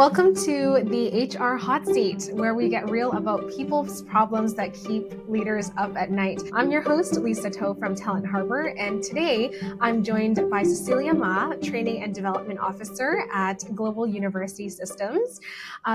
Welcome to the HR Hot Seat, where we get real about people's problems that keep leaders up at night. I'm your host, Lisa To from Talent Harbor, and today I'm joined by Cecilia Ma, Training and Development Officer at Global University Systems.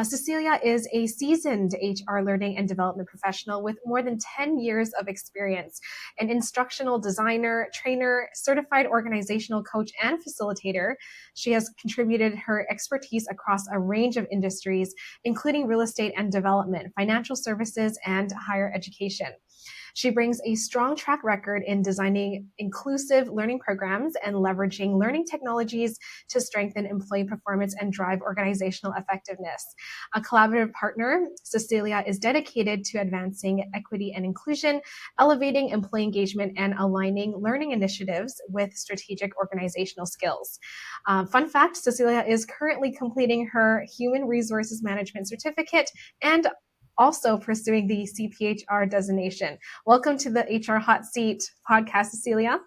Cecilia is a seasoned HR learning and development professional with more than 10 years of experience, an instructional designer, trainer, certified organizational coach, and facilitator. She has contributed her expertise across a range of industries, including real estate and development, financial services, and higher education. She brings a strong track record in designing inclusive learning programs and leveraging learning technologies to strengthen employee performance and drive organizational effectiveness. A collaborative partner, Cecilia is dedicated to advancing equity and inclusion, elevating employee engagement, and aligning learning initiatives with strategic organizational skills. Fun fact, Cecilia is currently completing her Human Resources Management certificate and also pursuing the CPHR designation. Welcome to the HR Hot Seat podcast, Cecilia.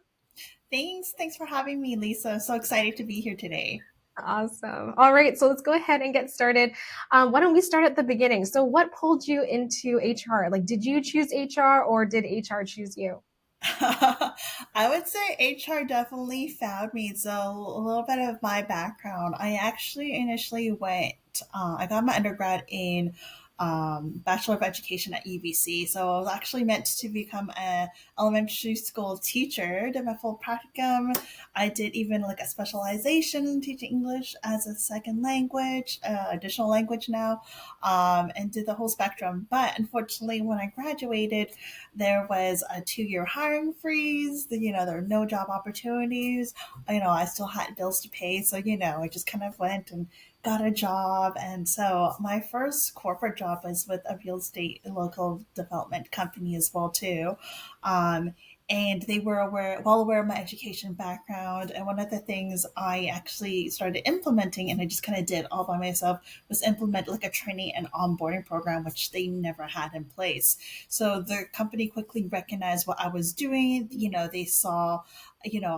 Thanks for having me, Lisa. I'm so excited to be here today. Awesome. All right, so let's go ahead and get started. Why don't we start at the beginning? So what pulled you into HR? Like, did you choose HR or did HR choose you? I would say HR definitely found me. So a little bit of my background. I actually initially I got my undergrad in Bachelor of Education at UBC. So I was actually meant to become a elementary school teacher. Did my full practicum. I did even like a specialization in teaching English as a second language, additional language now, and did the whole spectrum. But unfortunately, when I graduated, there was a 2-year hiring freeze. There were no job opportunities. I still had bills to pay. So, I just kind of went and got a job. And so my first corporate job was with a real estate and local development company as well, too. Um, and they were well aware of my education background. And one of the things I actually started implementing, and I just kind of did all by myself, was implement like a training and onboarding program, which they never had in place. So the company quickly recognized what I was doing. They saw,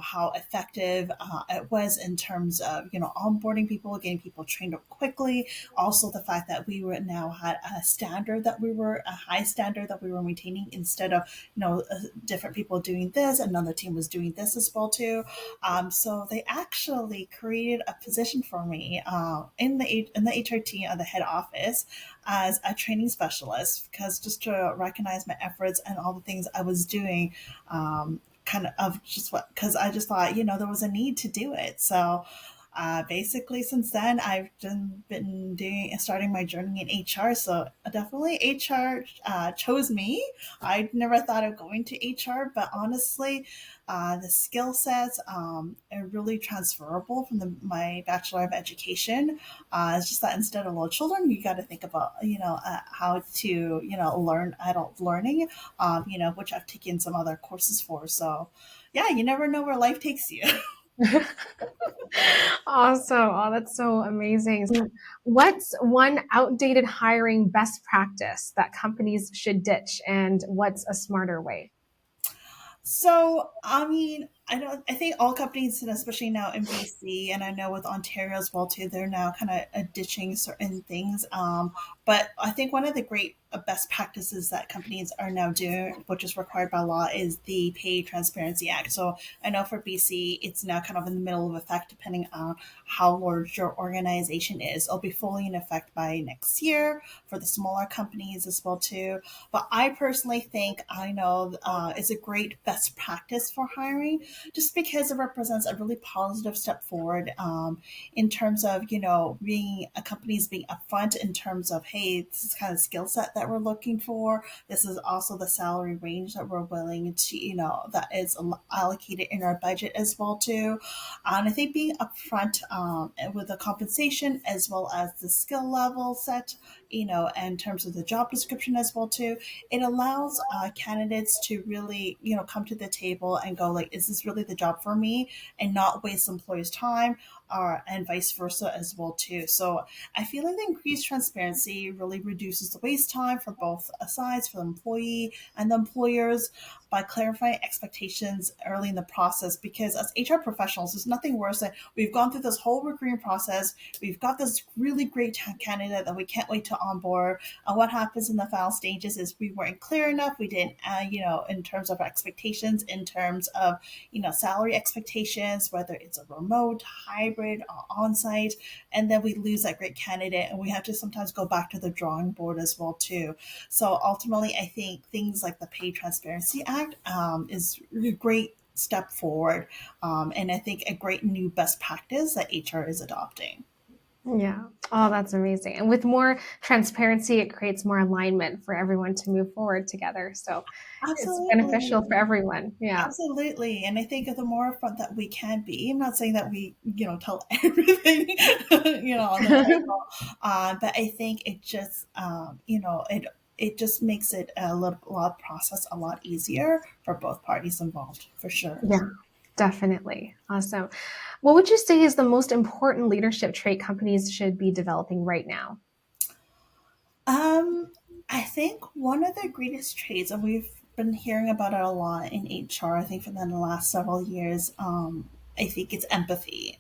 how effective it was in terms of, onboarding people, getting people trained up quickly. Also, the fact that we were now had a high standard that we were maintaining instead of, different people doing this, another team was doing this as well too. So they actually created a position for me in the HR team at the head office as a training specialist, because just to recognize my efforts and all the things I was doing, kind of just what, because I just thought, there was a need to do it. So basically, since then, I've been starting my journey in HR. So definitely HR chose me. I never thought of going to HR, but honestly, the skill sets are really transferable from my Bachelor of Education. It's just that instead of little children, you got to think about, how to, learn adult learning, which I've taken some other courses for. So yeah, you never know where life takes you. Awesome. Oh, that's so amazing. So what's one outdated hiring best practice that companies should ditch, and what's a smarter way? So, I mean, I think all companies, and especially now in BC, and I know with Ontario as well too, they're now kind of ditching certain things. But I think one of the great best practices that companies are now doing, which is required by law, is the Pay Transparency Act. So I know for BC, it's now kind of in the middle of effect, depending on how large your organization is. It'll be fully in effect by next year for the smaller companies as well too. But I personally think I know it's a great best practice for hiring, just because it represents a really positive step forward in terms of being a company's being upfront in terms of, hey, this is kind of skill set that we're looking for. This is also the salary range that we're willing to that is allocated in our budget as well too. And I think being upfront with the compensation as well as the skill level set, in terms of the job description as well too, it allows candidates to really come to the table and go like, is this really the job for me, and not waste employees time, and vice versa as well too. So I feel like the increased transparency really reduces the waste time for both sides, for the employee and the employers. by clarifying expectations early in the process. Because as HR professionals, there's nothing worse than we've gone through this whole recruiting process. We've got this really great candidate that we can't wait to onboard. And what happens in the final stages is we weren't clear enough. We didn't, in terms of expectations, in terms of, salary expectations, whether it's a remote, hybrid, or on site. And then we lose that great candidate and we have to sometimes go back to the drawing board as well too. So ultimately, I think things like the Pay Transparency Act is a great step forward, and I think a great new best practice that HR is adopting. Yeah. Oh, that's amazing. And with more transparency, it creates more alignment for everyone to move forward together. So it's beneficial for Absolutely. everyone. Yeah. Absolutely. And I think the more upfront that we can be, I'm not saying that we, tell everything, on the table, but I think it just, it just makes it a lot process a lot easier for both parties involved, for sure. Yeah, definitely. Awesome. What would you say is the most important leadership trait companies should be developing right now? Um, I think one of the greatest traits, and we've been hearing about it a lot in HR, I think for the last several years, I think it's empathy.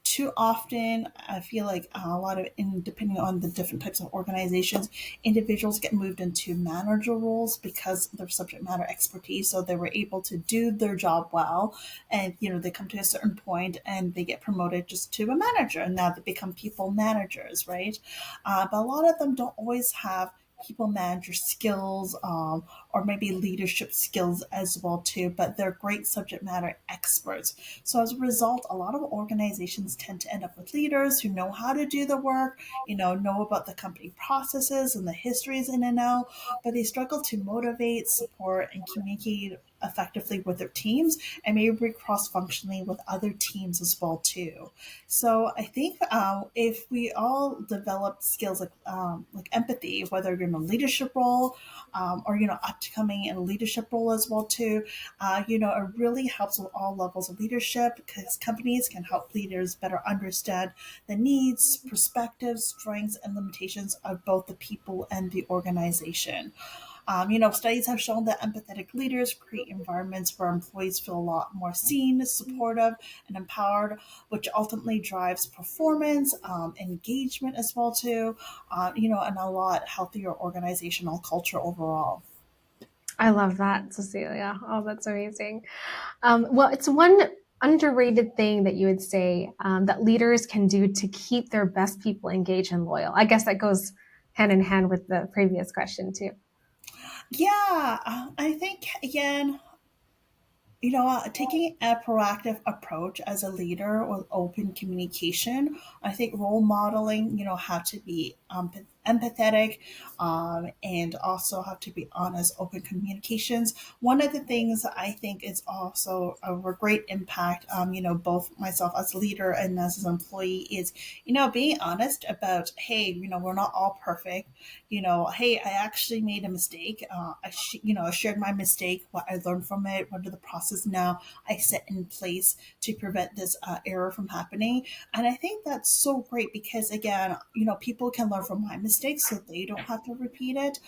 Too often I feel like a lot of, depending on the different types of organizations, individuals get moved into manager roles because of their subject matter expertise. So they were able to do their job well, and they come to a certain point and they get promoted just to a manager, and now they become people managers, right? But a lot of them don't always have people manager skills, or maybe leadership skills as well too, but they're great subject matter experts. So as a result, a lot of organizations tend to end up with leaders who know how to do the work, know about the company processes and the histories in and out, but they struggle to motivate, support, and communicate effectively with their teams, and maybe cross functionally with other teams as well too. So I think if we all develop skills like empathy, whether you're in a leadership role, or upcoming in a leadership role as well too, it really helps with all levels of leadership, because companies can help leaders better understand the needs, perspectives, strengths, and limitations of both the people and the organization. Studies have shown that empathetic leaders create environments where employees feel a lot more seen, supportive, and empowered, which ultimately drives performance, engagement as well too, and a lot healthier organizational culture overall. I love that, Cecilia. Oh, that's amazing. Well, it's one underrated thing that you would say that leaders can do to keep their best people engaged and loyal. I guess that goes hand in hand with the previous question, too. Yeah, I think again, taking a proactive approach as a leader with open communication, I think role modeling, have to be empathetic, and also have to be honest, open communications. One of the things that I think is also a great impact, both myself as a leader and as an employee, is, being honest about, hey, we're not all perfect. Hey, I actually made a mistake. I shared my mistake, what I learned from it, what are the process now I set in place to prevent this error from happening. And I think that's so great because, again, people can learn from my mistakes so they don't have to repeat it,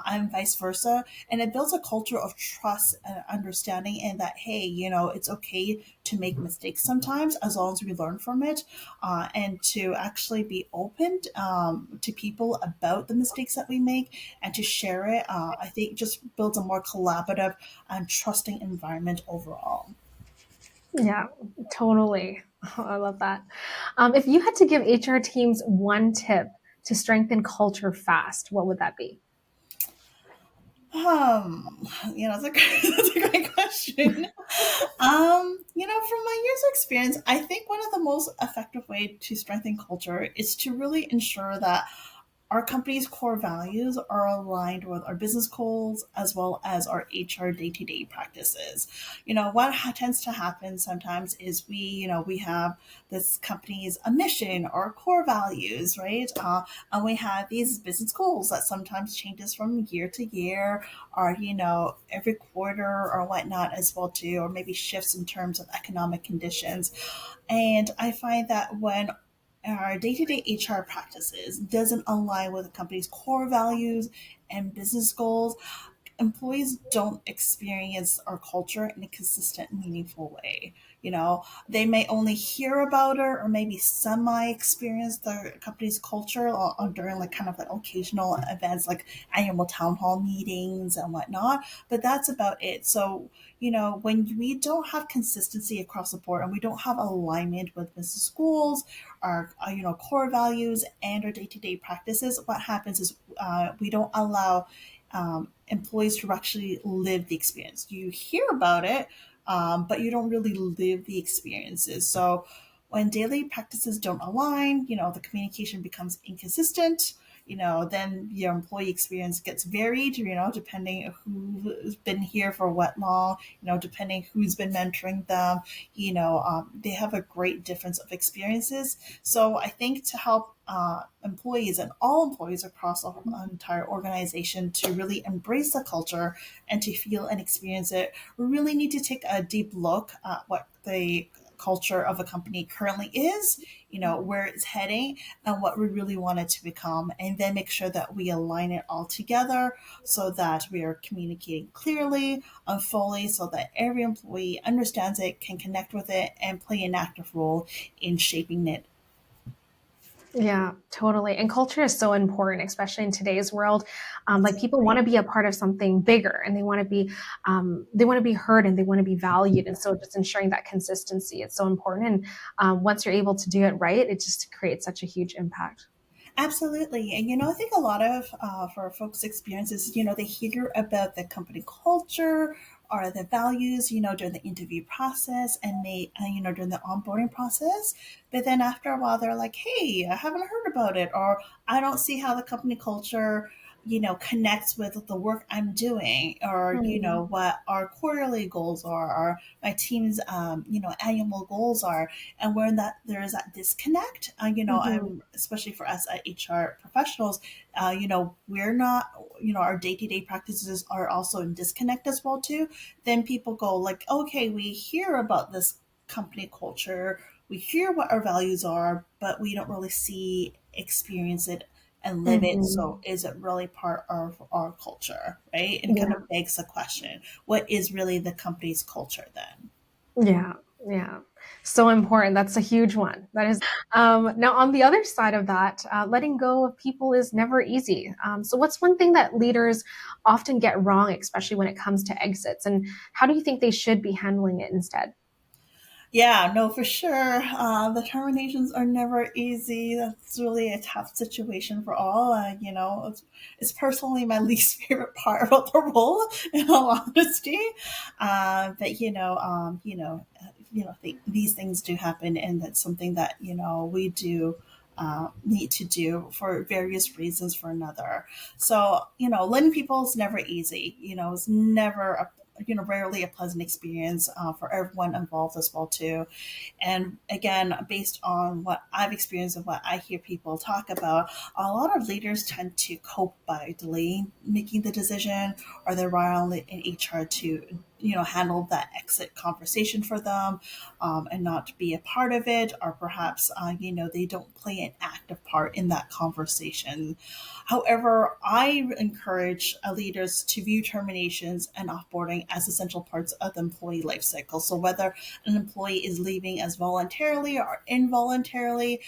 and vice versa. And it builds a culture of trust and understanding, and that, hey, it's okay to make mistakes sometimes as long as we learn from it, and to actually be open to people about the mistakes that we make and to share it. I think just builds a more collaborative and trusting environment overall. Yeah, totally. Oh, I love that. If you had to give HR teams one tip to strengthen culture fast, what would that be? That's a that's a great question. From my years of experience, I think one of the most effective way to strengthen culture is to really ensure that our company's core values are aligned with our business goals as well as our HR day-to-day practices. What tends to happen sometimes is we have this company's a mission or core values, right? And we have these business goals that sometimes changes from year to year, or every quarter or whatnot as well too, or maybe shifts in terms of economic conditions. And I find that when our day-to-day HR practices doesn't align with the company's core values and business goals, employees don't experience our culture in a consistent, meaningful way. They may only hear about it or maybe semi experience the company's culture during like kind of like occasional events like annual town hall meetings and whatnot, but that's about it. So, when we don't have consistency across the board and we don't have alignment with business schools, our core values and our day-to-day practices, what happens is we don't allow employees to actually live the experience. You hear about it, but you don't really live the experiences. So when daily practices don't align, the communication becomes inconsistent. Then your employee experience gets varied, depending who's been here for what long, depending who's been mentoring them, they have a great difference of experiences. So I think to help employees and all employees across the entire organization to really embrace the culture and to feel and experience it, we really need to take a deep look at what the culture of a company currently is, where it's heading and what we really want it to become, and then make sure that we align it all together so that we are communicating clearly and fully so that every employee understands it, can connect with it, and play an active role in shaping it. Yeah, totally. And culture is so important, especially in today's world. Like people want to be a part of something bigger, and they want to be heard, and they want to be valued. And so, just ensuring that consistency is so important. And once you're able to do it right, it just creates such a huge impact. Absolutely. And, I think a lot of for folks' experiences, they hear about the company culture or the values, during the interview process and during the onboarding process. But then after a while, they're like, hey, I haven't heard about it, or I don't see how the company culture, connects with the work I'm doing, or, Hmm. what our quarterly goals are, or my team's, annual goals are. And when that there is that disconnect, Hmm. I'm especially for us at HR professionals, we're not, our day-to-day practices are also in disconnect as well too. Then people go like, okay, we hear about this company culture, we hear what our values are, but we don't really see, experience it, and live it. So Hmm. is it really part of our culture, right? And kind Yeah. of begs the question, what is really the company's culture then? Yeah, yeah. So important. That's a huge one. That is. Now, on the other side of that, letting go of people is never easy. So, what's one thing that leaders often get wrong, especially when it comes to exits? And how do you think they should be handling it instead? Yeah, no, for sure. The terminations are never easy. That's really a tough situation for all. It's personally my least favorite part about the role, in all honesty. But these things do happen, and that's something that we do need to do for various reasons for another. So letting people is never easy. It's never a rarely a pleasant experience for everyone involved as well too. And again, based on what I've experienced and what I hear people talk about, a lot of leaders tend to cope by delaying making the decision, or they rely on in HR to handle that exit conversation for them, and not be a part of it, or perhaps they don't play an active part in that conversation. However, I encourage leaders to view terminations and offboarding as essential parts of the employee life cycle. So whether an employee is leaving as voluntarily or involuntarily,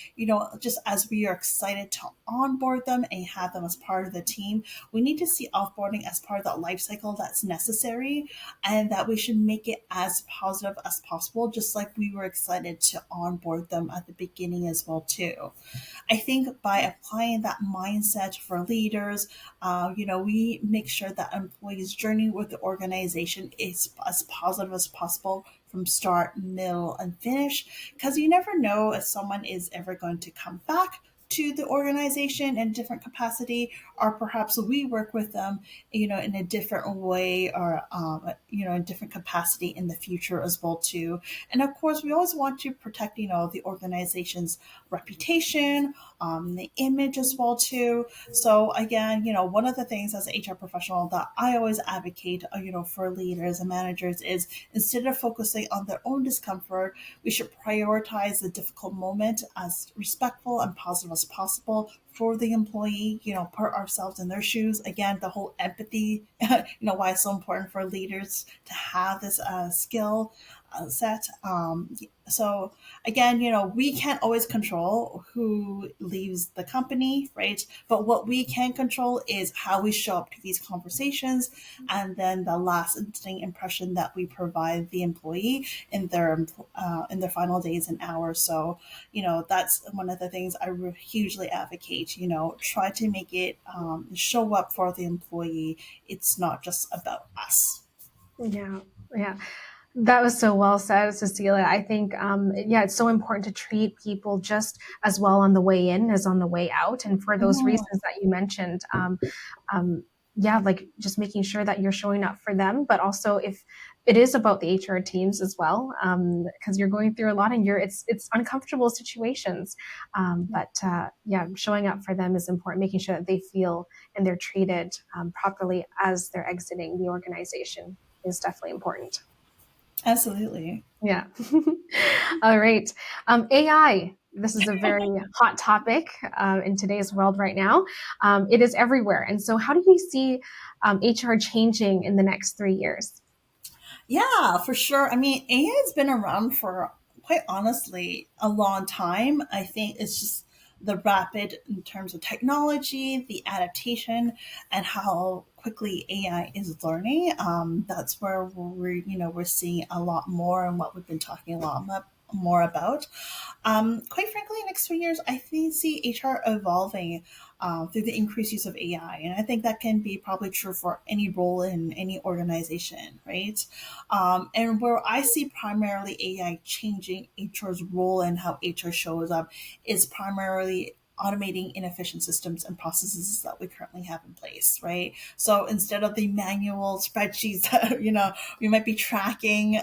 just as we are excited to onboard them and have them as part of the team, we need to see offboarding as part of that life cycle that's necessary, and that we should make it as positive as possible, just like we were excited to onboard them at the beginning as well too. I think by applying that mindset for leaders, we make sure that employees' journey with the organization is as positive as possible from start, middle, and finish. Because you never know if someone is ever going to come back to the organization in a different capacity, or perhaps we work with them, in a different way, or in different capacity in the future as well too. And of course, we always want to protect, the organization's reputation, the image as well too. So again, one of the things as an HR professional that I always advocate, for leaders and managers is, instead of focusing on their own discomfort, we should prioritize the difficult moment as respectful and positive as as possible for the employee, put ourselves in their shoes. Again, the whole empathy, why it's so important for leaders to have this skill set. So again, we can't always control who leaves the company, right? But what we can control is how we show up to these conversations, and then the lasting impression that we provide the employee in their final days and hours. So, that's one of the things I hugely advocate. Try to make it show up for the employee. It's not just about us. Yeah, yeah. That was so well said, Cecilia. I think, yeah, it's so important to treat people just as well on the way in as on the way out. And for those Mhm. reasons that you mentioned, um, yeah, like just making sure that you're showing up for them, but also if it is about the HR teams as well, because you're going through a lot and it's uncomfortable situations. But yeah, showing up for them is important, making sure that they feel and they're treated properly as they're exiting the organization is definitely important. Absolutely. Yeah. All right. AI. This is a very hot topic in today's world right now. It is everywhere. And so, how do you see HR changing in the next 3 years? Yeah, for sure. I mean, AI has been around for, quite honestly, a long time. I think it's just the rapid in terms of technology, the adaptation, and how quickly AI is learning. That's where we're seeing a lot more, and what we've been talking a lot more about. Quite frankly, next 3 years, I think see HR evolving through the increased use of AI, and I think that can be probably true for any role in any organization, right? And where I see primarily AI changing HR's role and how HR shows up is primarily automating inefficient systems and processes that we currently have in place, right? So instead of the manual spreadsheets that, we might be tracking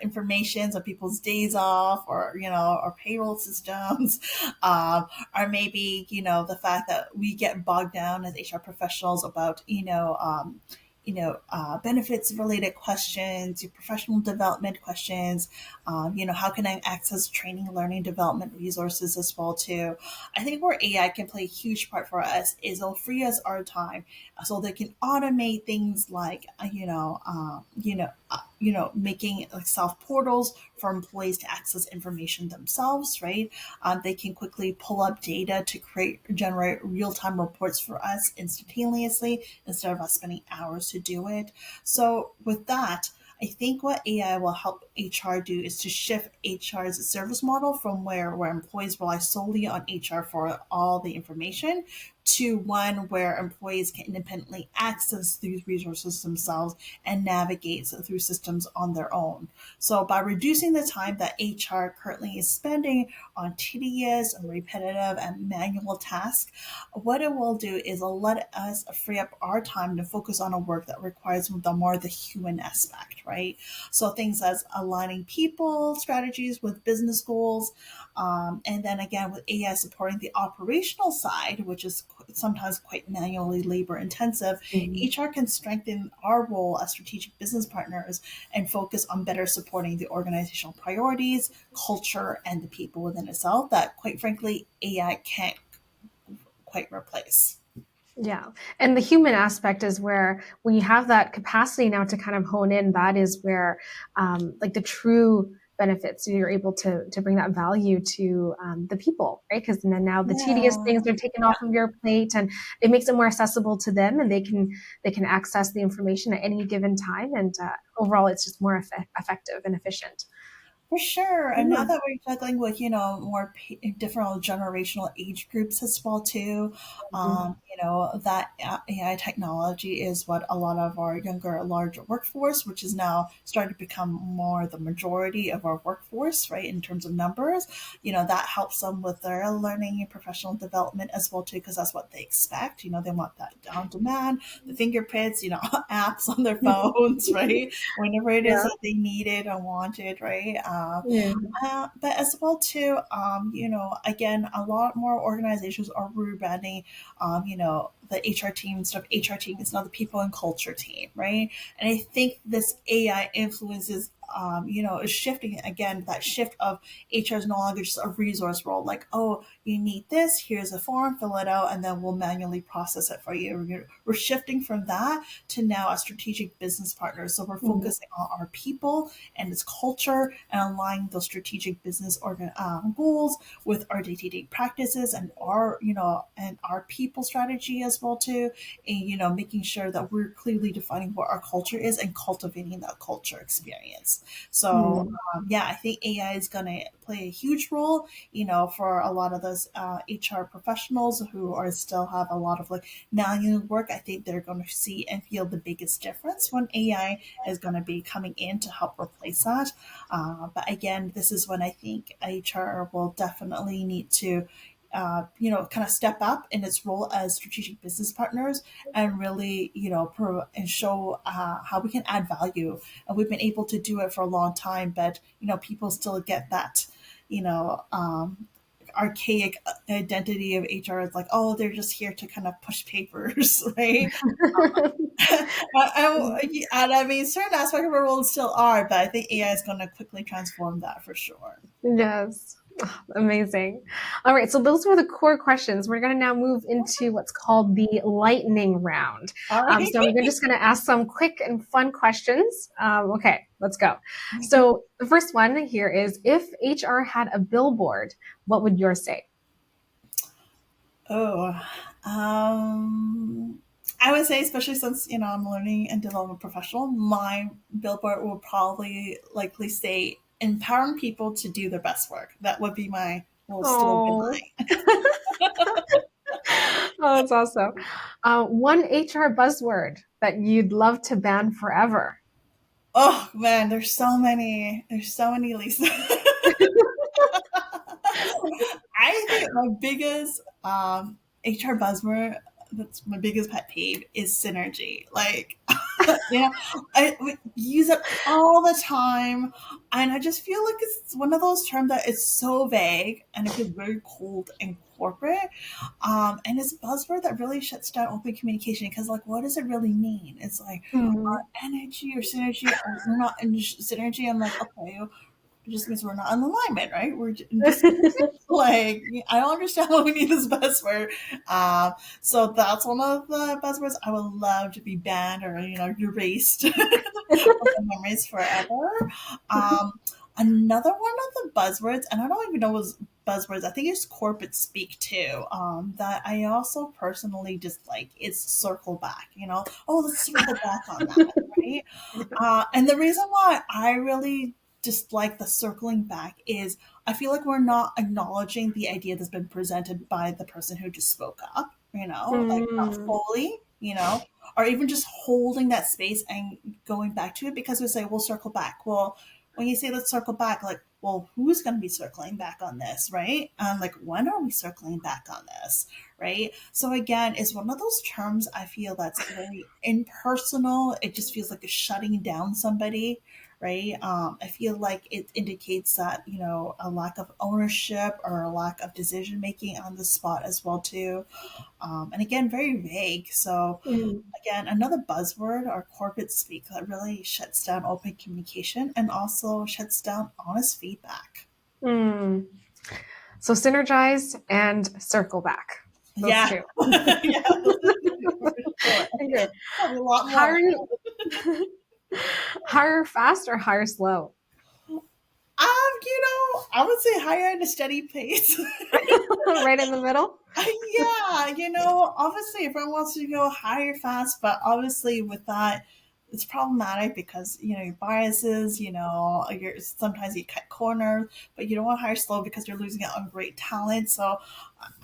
information of people's days off, or, our payroll systems, or maybe, the fact that we get bogged down as HR professionals about, benefits related questions, your professional development questions. How can I access training, learning, development resources as well too? I think where AI can play a huge part for us is it'll free us our time, so they can automate things like, making like self portals for employees to access information themselves, right? They can quickly pull up data to generate real time reports for us instantaneously instead of us spending hours to do it. So with that, I think what AI will help HR do is to shift HR's service model from where employees rely solely on HR for all the information, to one where employees can independently access these resources themselves and navigate through systems on their own. So by reducing the time that HR currently is spending on tedious and repetitive and manual tasks, what it will do is it'll let us free up our time to focus on a work that requires the human aspect, right? So things as aligning people strategies with business goals, and then again with AI supporting the operational side, which is sometimes quite manually labor intensive. Mhm. HR can strengthen our role as strategic business partners and focus on better supporting the organizational priorities, culture, and the people within itself that, quite frankly, AI can't quite replace. Yeah. And the human aspect is where when you have that capacity now to kind of hone in, that is where like the true benefits, you're able to bring that value to the people, right? Because then now the tedious Yeah. things are taken off of your plate and it makes it more accessible to them and they can access the information at any given time. And overall, it's just more effective and efficient. For sure. And now Yeah. that we're juggling with, more different generational age groups as well too, Mhm. that AI technology is what a lot of our younger, larger workforce, which is now starting to become more the majority of our workforce, right, in terms of numbers, that helps them with their learning and professional development as well too, because that's what they expect. They want that on demand, the fingerprints, apps on their phones, right? Whenever it is Yeah. that they need it or want it, right? Yeah. But as well too, again, a lot more organizations are rebranding, the the HR team instead of HR team. It's now the people and culture team, right? And I think this AI influences, is shifting again, that shift of HR is no longer just a resource role. Like, oh, you need this, here's a form, fill it out, and then we'll manually process it for you. We're shifting from that to now a strategic business partner. So we're Mm, focusing on our people and its culture and aligning those strategic business goals with our day-to-day practices and our people strategy as well too, and making sure that we're clearly defining what our culture is and cultivating that culture experience. So mm, yeah, I think AI is going to play a huge role, for a lot of those HR professionals who are still have a lot of like manual work. I think they're going to see and feel the biggest difference when AI is going to be coming in to help replace that. But again, this is when I think HR will definitely need to kind of step up in its role as strategic business partners and really, and show how we can add value. And we've been able to do it for a long time, but, people still get that, you know, um, archaic identity of HR is like, oh, they're just here to kind of push papers, right? And I mean, certain aspects of our role still are, but I think AI is going to quickly transform that for sure. yes. Amazing. All right, so those were the core questions. We're going to now move into what's called the lightning round. All right. So we're just going to ask some quick and fun questions. Okay, let's go. So the first one here is, if HR had a billboard, what would yours say? Oh, I would say, especially since I'm a learning and development professional, my billboard will probably likely say empowering people to do their best work. That would be my little slogan Oh, line. oh, that's awesome. One HR buzzword that you'd love to ban forever. Oh man, there's so many. There's so many, Lisa. I think my biggest HR buzzword, that's my biggest pet peeve, is synergy. Like, we use it all the time, and I just feel like it's one of those terms that is so vague and it feels very cold and corporate. And it's a buzzword that really shuts down open communication because, like, what does it really mean? It's like Hmm. our energy or synergy, or we're not in synergy. I'm like, okay, it just means we're not in alignment, right? We're in disagreement. Like, I don't understand why we need this buzzword. So that's one of the buzzwords I would love to be banned or erased from the memories forever. Um, Another one of the buzzwords, and I don't even know what buzzwords. I think it's corporate speak too. That I also personally dislike is circle back. Oh, let's circle back on that, right? And the reason why I really dislike the circling back is I feel like we're not acknowledging the idea that's been presented by the person who just spoke up, like not Mm. fully, or even just holding that space and going back to it because we say, we'll circle back. Well, when you say let's circle back, like, well, who's going to be circling back on this, right? Like, when are we circling back on this, right? So again, it's one of those terms I feel that's very impersonal. It just feels like it's shutting down somebody, right? I feel like it indicates that a lack of ownership or a lack of decision making on the spot as well too. And again, very vague. So Mm. again, another buzzword or corporate speak that really shuts down open communication and also shuts down honest feedback. Mm. So synergize and circle back. Those Yeah, two. yeah, those are the two for sure. Okay. Probably a lot more. Hire hire fast or hire slow? I would say higher at a steady pace. Right in the middle? Yeah, obviously everyone wants to go higher fast, but obviously with that, it's problematic because your biases. You're sometimes you cut corners, but you don't want to hire slow because you're losing out on great talent. So,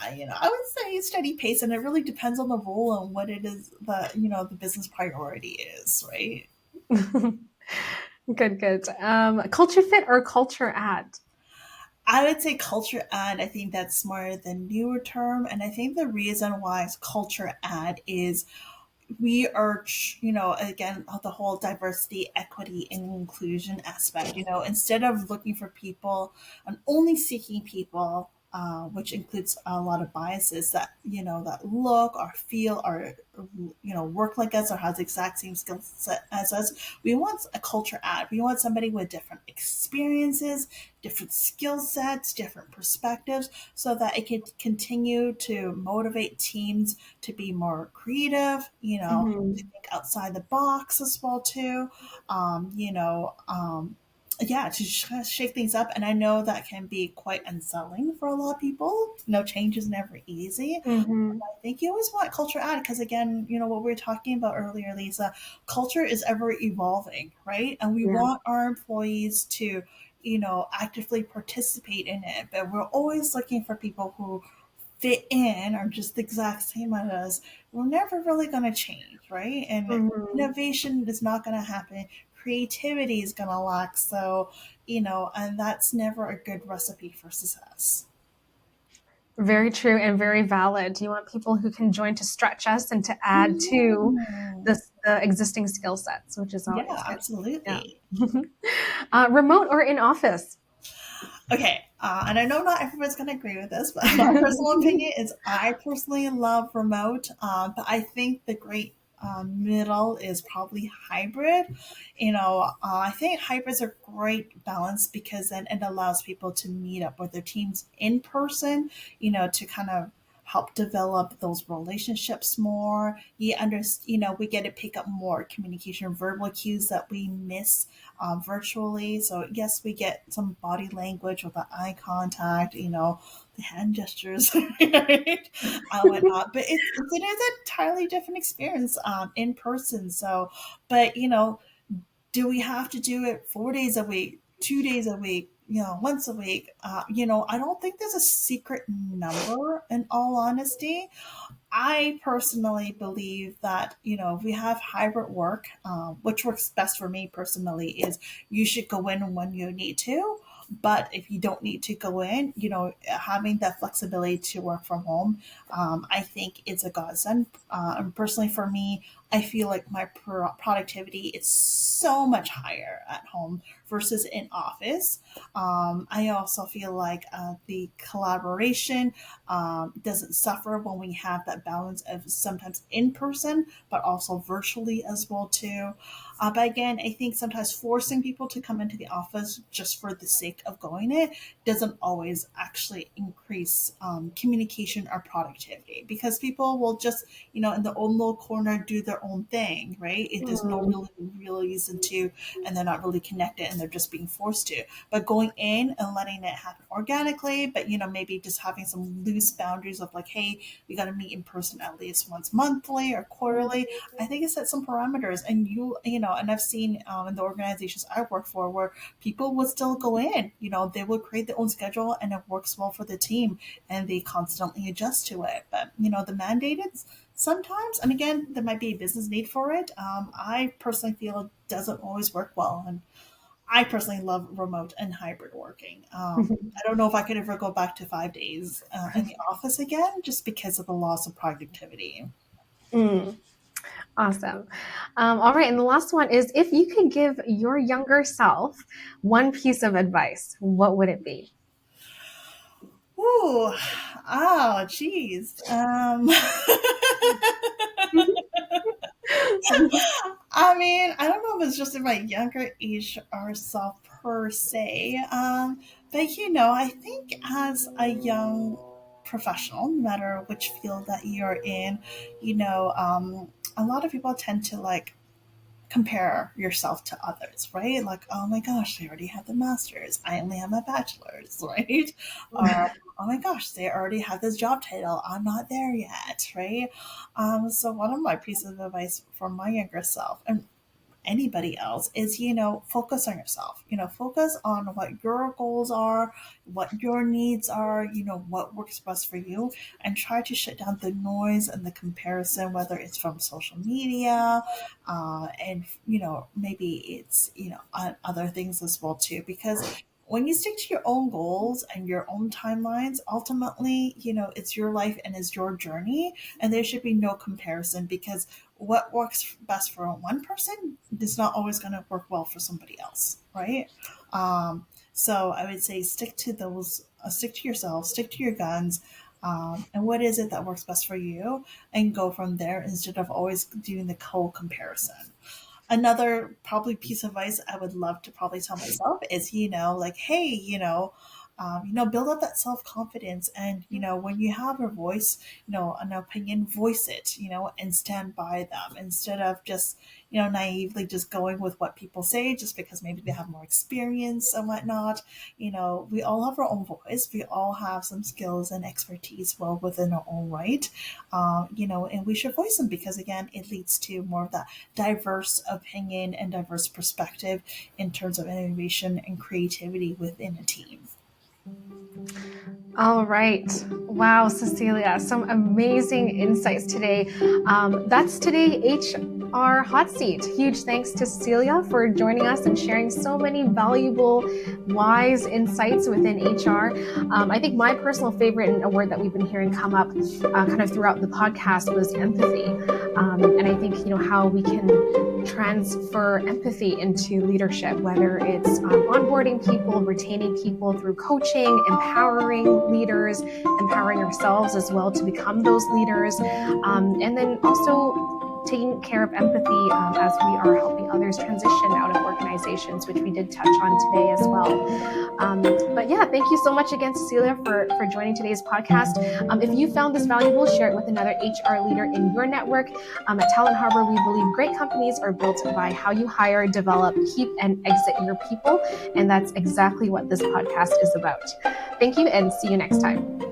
I would say steady pace, and it really depends on the role and what it is that the business priority is, right? Good, good. Culture fit or culture add? I would say culture ad. I think that's more the newer term, and I think the reason why it's culture ad is we are, again, the whole diversity, equity, and inclusion aspect. Instead of looking for people and only seeking people which includes a lot of biases that that look or feel or work like us or has the exact same skill set as us. We want a culture add. We want somebody with different experiences, different skill sets, different perspectives, so that it could continue to motivate teams to be more creative. To Mhm. think outside the box as well too. Yeah, to shake things up. And I know that can be quite unsettling for a lot of people. Change is never easy. Mhm. I think you always want culture added because, again, what we were talking about earlier, Lisa, culture is ever evolving, right? And we Yeah. want our employees to, actively participate in it. But we're always looking for people who fit in or just the exact same as us. We're never really going to change, right? And Mhm. innovation is not going to happen. Creativity is going to lack. So, and that's never a good recipe for success. Very true and very valid. You want people who can join to stretch us and to add to Mm. the existing skill sets, which is Yeah, always good. Yeah. absolutely. Remote or in office? Okay, and I know not everyone's going to agree with this, but my personal opinion is I personally love remote, but I think the great middle is probably hybrid. I think hybrids are great balance because then it allows people to meet up with their teams in person, to kind of help develop those relationships more. We get to pick up more communication verbal cues that we miss virtually. So yes, we get some body language with the eye contact, the hand gestures, right? Whatnot. But it is an entirely different experience in person. So, but do we have to do it 4 days a week, 2 days a week? Once a week. I don't think there's a secret number. In all honesty, I personally believe that, if we have hybrid work, which works best for me personally, is you should go in when you need to. But if you don't need to go in, having that flexibility to work from home, I think it's a godsend. And personally, for me, I feel like my productivity is so much higher at home versus in office. I also feel like the collaboration doesn't suffer when we have that balance of sometimes in person but also virtually as well too. But again, I think sometimes forcing people to come into the office just for the sake of going it doesn't always actually increase communication or productivity, because people will just in their own little corner do their own thing, right? There's no Mm. real reason to, and they're not really connected and they're just being forced to. But going in and letting it happen organically, but maybe just having some loose boundaries of like, hey, we got to meet in person at least once monthly or quarterly. I think it sets some parameters. And and I've seen in the organizations I work for where people would still go in, they will create their own schedule and it works well for the team and they constantly adjust to it. But the mandated sometimes, and again, there might be a business need for it. I personally feel it doesn't always work well. And I personally love remote and hybrid working. I don't know if I could ever go back to 5 days in the office again, just because of the loss of productivity. Mm. Awesome. All right. And the last one is if you could give your younger self one piece of advice, what would it be? Ooh, oh, geez. I mean, I don't know if it's just in my younger age or self per se, but I think as a young professional, no matter which field that you're in, a lot of people tend to like compare yourself to others, right? Like, oh my gosh, they already have the master's. I only have my bachelor's, right? Or, oh my gosh, they already have this job title. I'm not there yet, right? So one of my pieces of advice for my younger self, and anybody else, is focus on yourself, focus on what your goals are, what your needs are, what works best for you, and try to shut down the noise and the comparison, whether it's from social media, and maybe it's on other things as well too, because when you stick to your own goals and your own timelines, ultimately it's your life and it's your journey, and there should be no comparison, because what works best for one person is not always going to work well for somebody else, right? So I would say stick to yourself, stick to your guns, and what is it that works best for you, and go from there instead of always doing the cold comparison. Another probably piece of advice I would love to probably tell myself is, like, hey, build up that self confidence, and when you have a voice, an opinion, voice it, and stand by them instead of just naively just going with what people say just because maybe they have more experience and whatnot. We all have our own voice. We all have some skills and expertise well within our own right, and we should voice them because again, it leads to more of that diverse opinion and diverse perspective in terms of innovation and creativity within a team. All right. Wow, Cecilia, some amazing insights today. That's today HR Hot Seat. Huge thanks to Cecilia for joining us and sharing so many valuable, wise insights within HR. I think my personal favorite and a word that we've been hearing come up kind of throughout the podcast was empathy. And I think, how we can transfer empathy into leadership, whether it's onboarding people, retaining people through coaching, empowering leaders, empowering ourselves as well to become those leaders, and then also taking care of empathy as we are helping others transition out of organizations, which we did touch on today as well. But yeah, thank you so much again, Cecilia, for joining today's podcast. If you found this valuable, share it with another HR leader in your network. At Talent Harbor, we believe great companies are built by how you hire, develop, keep, and exit your people. And that's exactly what this podcast is about. Thank you, and see you next time.